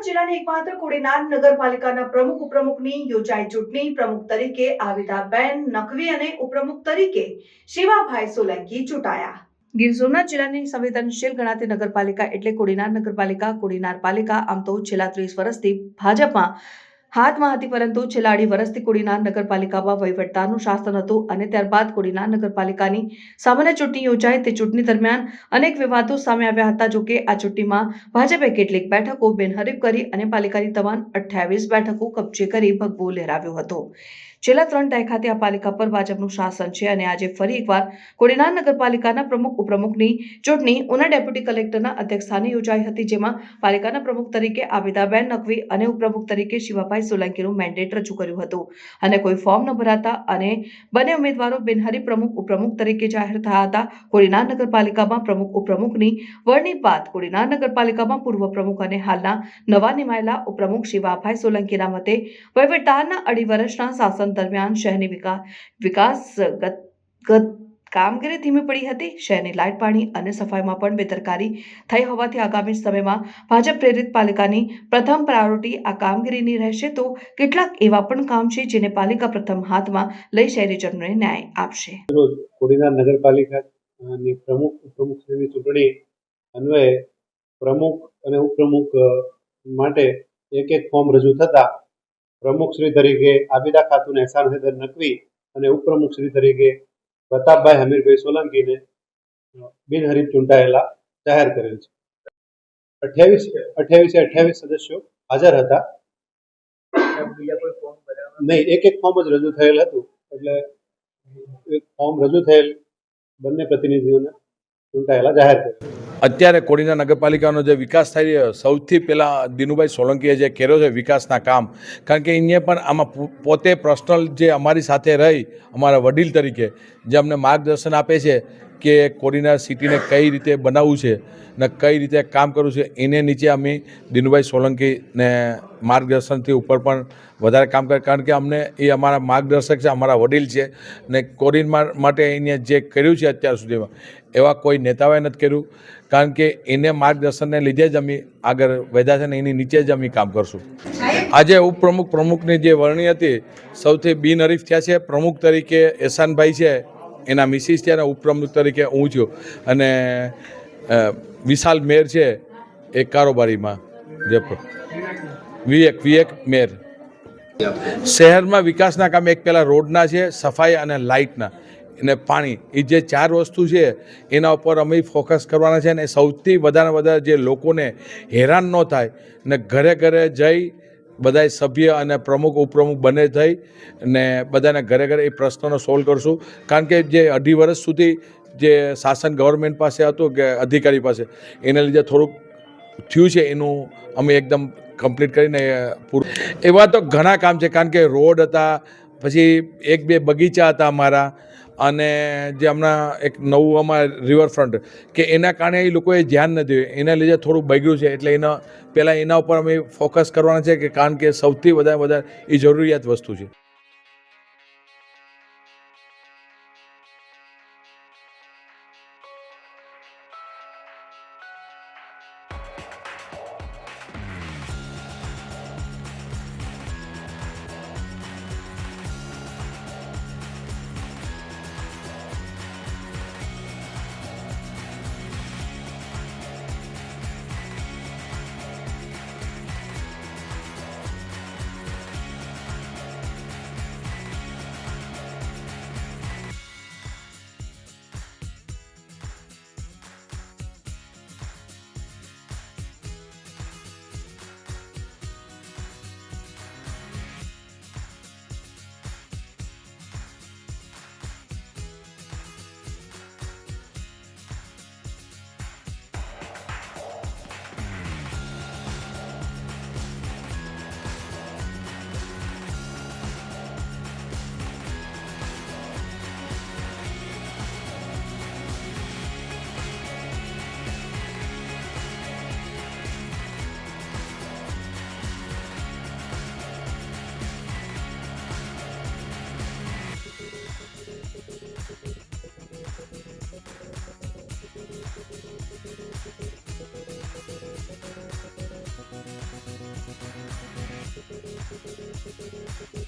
જિલ્લાની એકમાત્ર કોડીનાર નગરપાલિકાના પ્રમુખ ઉપપ્રમુખની યોજાઈ ચૂંટણી પ્રમુખ તરીકે આવિદાબેન નકવી અને ઉપપ્રમુખ તરીકે શિવાભાઈ સોલંકી ચૂંટાયા। ગીર સોમનાથ જિલ્લાની સંવેદનશીલ ગણાતી નગરપાલિકા એટલે કોડીનાર નગરપાલિકા। કોડીનાર પાલિકા આમ તો છેલ્લા 30 વર્ષથી ભાજપમાં હાથમાં હતી, પરંતુ છેલ્લા 2.5 વર્ષથી કોડીનાર નગરપાલિકામાં વહીવટદારનું શાસન હતું અને ત્યારબાદ કોડીનાર નગરપાલિકાની સામાન્ય ચૂંટણી યોજાઈ। તે ચૂંટણી દરમિયાન અનેક વિવાદો સામે આવ્યા હતા। જોકે આ ચૂંટણીમાં ભાજપે કેટલીક બેઠકો બિનહરીફ કરી અને પાલિકાની તમામ 28 બેઠકો કબજે કરી ભગવો લહેરાવ્યો હતો। છેલ્લા 3 દાયકાથી આ પાલિકા પર ભાજપનું શાસન છે અને આજે ફરી એકવાર કોડીનાર નગરપાલિકાના પ્રમુખ ઉપપ્રમુખની ચૂંટણી ઉના ડેપ્યુટી કલેક્ટરના અધ્યક્ષસ્થાને યોજાઈ હતી, જેમાં પાલિકાના પ્રમુખ તરીકે આવિદાબેન નકવી અને ઉપપ્રમુખ તરીકે શિવાભાઈ સોલંકીનું મેન્ડેટ રજૂ કર્યું હતું અને કોઈ ફોર્મ ન ભરાતા અને બંને ઉમેદવારો બિનહરીફ પ્રમુખ ઉપપ્રમુખ તરીકે જાહેર થયા હતા। કોડીનાર નગરપાલિકામાં પ્રમુખ ઉપપ્રમુખની વરણી બાદ કોડીનાર નગરપાલિકામાં પૂર્વ પ્રમુખ અને હાલના નવા નિમાયેલા ઉપપ્રમુખ શિવાભાઈ સોલંકીના મતે વહીવટદારના 2.5 વર્ષના શાસન દરમિયાન શહેરની વિકાસગત કામગીરી ધીમી પડી હતી। શહેરની લાઇટ, પાણી અને સફાઈમાં પણ બેદરકારી થઈ હોવાથી આગામી સમયમાં ભાજપ પ્રેરિત પાલિકાની પ્રથમ પ્રાયોરિટી આ કામગીરીની રહેશે। તો કેટલાક એવા પણ કામ છે જેને પાલિકા પ્રથમ હાથમાં લઈ શહેરીજનોને ન્યાય આપશે। કોડીનાર નગરપાલિકાની પ્રમુખ ઉપપ્રમુખની ચૂંટણી અન્વયે પ્રમુખ અને ઉપપ્રમુખ માટે એક ફોર્મ રજૂ થતા પ્રમુખ શ્રી તરીકે આબિદા ખાતુન એહસાન હૈદર નકવી અને ઉપપ્રમુખ શ્રી તરીકે પ્રતાપભાઈ હમીરભાઈ સોલંકીને બિનહરીફ ચૂંટાયેલા જાહેર કરેલ છે। 28 સદસ્યો હાજર હતા। નહીં, એક ફોર્મ જ રજૂ થયેલ હતું, એટલે એક ફોર્મ રજૂ થયેલ બંને પ્રતિનિધિઓને ચૂંટાયેલા જાહેર કરેલ। અત્યારે કોડીનાર નગરપાલિકાનો જે વિકાસ થઈ રહ્યો, સૌથી પહેલાં દિનુભાઈ સોલંકીએ જે કર્યો છે વિકાસના કામ, કારણ કે એને પણ આમાં પોતે પર્સનલ જે અમારી સાથે રહી, અમારા વડીલ તરીકે જે અમને માર્ગદર્શન આપે છે કે કોડીનાર સિટીને કઈ રીતે બનાવવું છે ને કઈ રીતે કામ કરવું છે, એને નીચે અમે દિનુભાઈ સોલંકીને માર્ગદર્શનથી ઉપર પણ વધારે કામ કરે, કારણ કે અમને એ અમારા માર્ગદર્શક છે, અમારા વડીલ છે ને કોડીનાર માટે એને જે કર્યું છે અત્યાર સુધીમાં એવા કોઈ નેતાઓએ નથી કર્યું, કારણ કે એને માર્ગદર્શનને લીધે જ અમે આગળ વધ્યા છે ને એની નીચે જ અમે કામ કરશું। આજે ઉપપ્રમુખ પ્રમુખની જે વરણી હતી સૌથી બિનહરીફ થયા છે। પ્રમુખ તરીકે એહસાનભાઈ છે, એના મિસિસ છે, અને ઉપપ્રમુખ તરીકે હું છું અને વિશાલ મેર છે એ કારોબારીમાં જે વિવેક મેર। શહેરમાં વિકાસના કામ એક પહેલાં રોડના છે, સફાઈ અને લાઇટના અને પાણી, એ જે 4 વસ્તુ છે એના ઉપર અમે ફોકસ કરવાના છે અને સૌથી વધારે જે લોકોને હેરાન ન થાય ને ઘરે ઘરે જઈ બધા સભ્ય અને પ્રમુખ ઉપપ્રમુખ બંને થઈ અને બધાને ઘરે ઘરે એ પ્રશ્નોનો સોલ્વ કરશું, કારણ કે જે 2.5 વર્ષ સુધી જે શાસન ગવર્મેન્ટ પાસે હતું કે અધિકારી પાસે, એને લીધે થોડુંક થયું છે, એનું અમે એકદમ કમ્પ્લીટ કરીને પૂરું। એવા તો ઘણા કામ છે, કારણ કે રોડ હતા, પછી 1-2 બગીચા હતા અમારા, અને જે હમણાં એક નવું અમારા રિવરફ્રન્ટ કે એના કારણે એ લોકોએ ધ્યાન નથી, એના લીધે થોડું બગડ્યું છે, એટલે પહેલાં એના ઉપર અમે ફોકસ કરવાના છે, કે કારણ કે સૌથી વધારે એ જરૂરિયાત વસ્તુ છે।